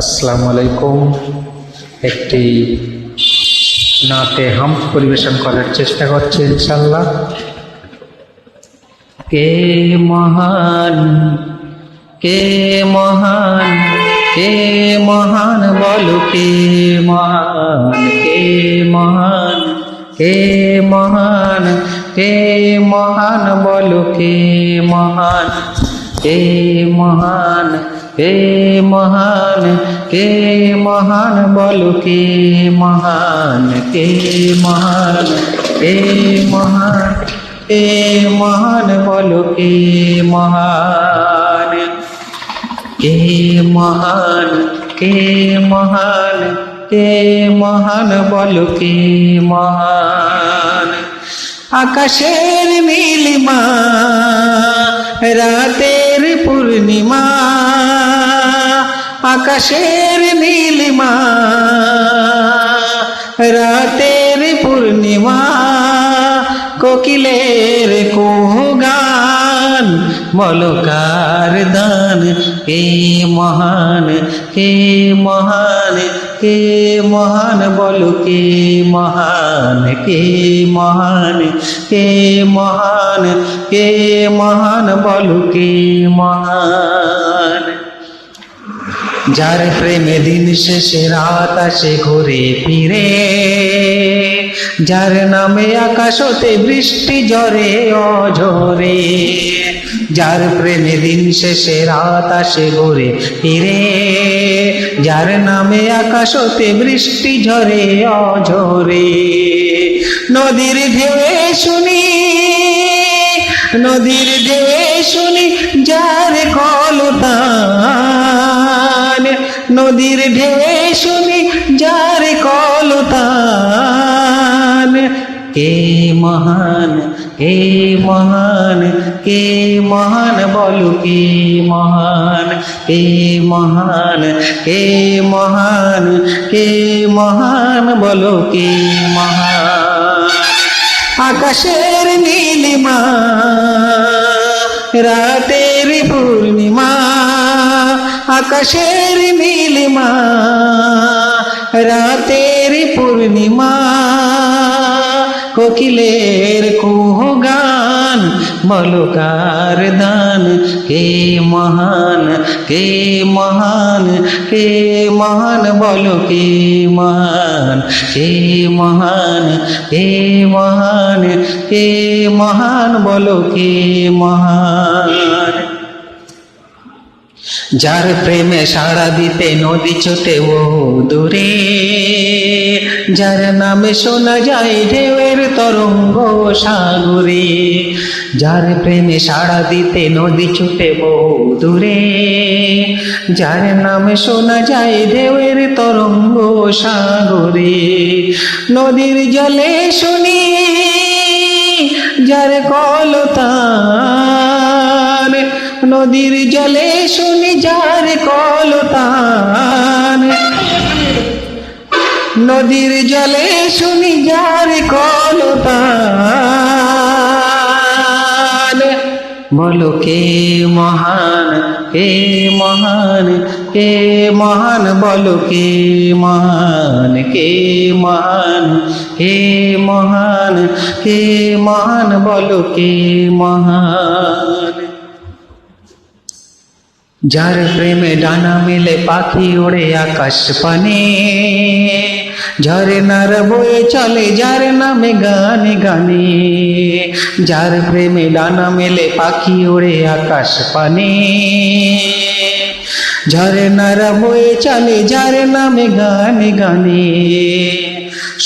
আসসালামু আলাইকুম। একটি নাতে হামদ পরিবেশন করার চেষ্টা করছি ইনশাআল্লাহ। কে মহান, কে মহান, কে মহান বলো কে মহান, কে মহান, কে মহান, কে মহান বলো কে মহান, কে মহান, কে মহান, কে মহান বলো কে মহান, কে মহান, কে মহান, কে মহান বলো কে মহান, কে মহান, কে মহান, কে মহান বলো কে মহান। আকাশের নীলিমা, রাতের পূর্ণিমা, আকাশের নীলিমা, রাতের পূর্ণিমা, কোকিলের কুহুগান বলো কার দান, কে মহান, কে মহান, কে মহান বলো কে মহান, কে মহান, কে মহান, কে মহান বলো কে মহান। যার প্রেমে দিন শেষে রাত আসে ঘুরে ফিরে, যার নামে আকাশ হতে বৃষ্টি ঝরে অঝরে, যার প্রেমে দিন শেষে রাত আসে ঘুরে ফিরে, যার নামে আকাশ হতে বৃষ্টি ঝরে অঝরে। নদীর ঢেউয়ে শুনি, নদীর ঢেউয়ে শুনি যার কলতান, নদীর ঢেউয়ে শুনি যার কলতান। কে মহান, কে মহান, কে মহান বলো কে মহান, কে মহান, কে মহান, কে মহান বলো কে মহান। আকাশের নীলিমা, রাতের পূর্ণিমা, আকাশের নীলিমা, রাতের পূর্ণিমা, কোকিলের কুহুগান বলো কার দান, কে মহান, কে মহান, কে মহান বলো কে মহান, কে মহান, কে মহান, কে মহান বলো কে মহান। যার প্রেমে সাড়া দিতে নদী ছোটে ও দূরে, যার নামে শোনা যায় ঢেউয়ের তরঙ্গ সাগরে, যার প্রেমে সাড়া দিতে নদী ছুটে বহু দূরে, যার নামে শোনা যায় ঢেউয়ের তরঙ্গ সাগরে। নদীর জলে শুনি যার কলতান, নদীর জলে শুনি যার কলতান, নদীর জলে শুনি যার কলতান। বলো কে মহান, কে মহান, কে মহান বলো কে মহান, কে মহান, কে মহান, কে মহান বলো কে মহান। যার প্রেমে ডানা মেলে পাখি ওড়ে আকাশ পানে, ঝরনার বয়ে চলে যার নামে গানে গানে, যার প্রেমে ডানা মেলে পাখি ওড়ে আকাশ পানে, ঝরনার বয়ে চলে যার নামে গানে গানে।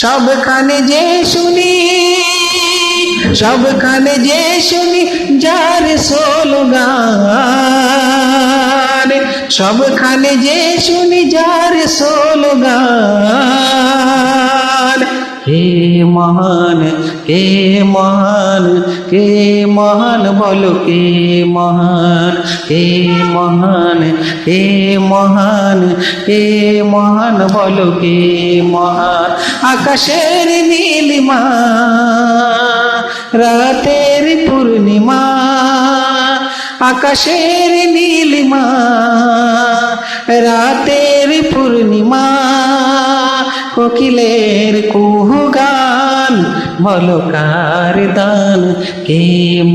সবখানে যে শুনি, সবখানে যে শুনি যার স্লোগান, সবখানে যে শুনি যার স্লোগান। কে মহান, কে মহান, কে মহান বলো কে মহান, কে মহান, কে মহান, কে মহান বলো কে মহান। আকাশের নীলিমা, রাতের পূর্ণিমা, আকাশের নীলিমা, রাতের পূর্ণিমা কোকিলের কুহু গান বলো কার দান কে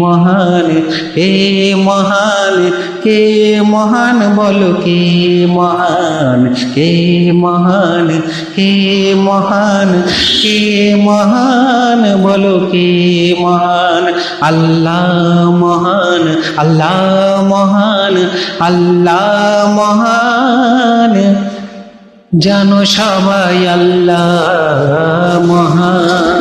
মহান কে মহান কে মহান বলো কে মহান কে মহান কে মহান কে মহান বলো কে মহান আল্লাহ মহান আল্লাহ মহান আল্লাহ মহান জানো সবাই আল্লাহ মহান।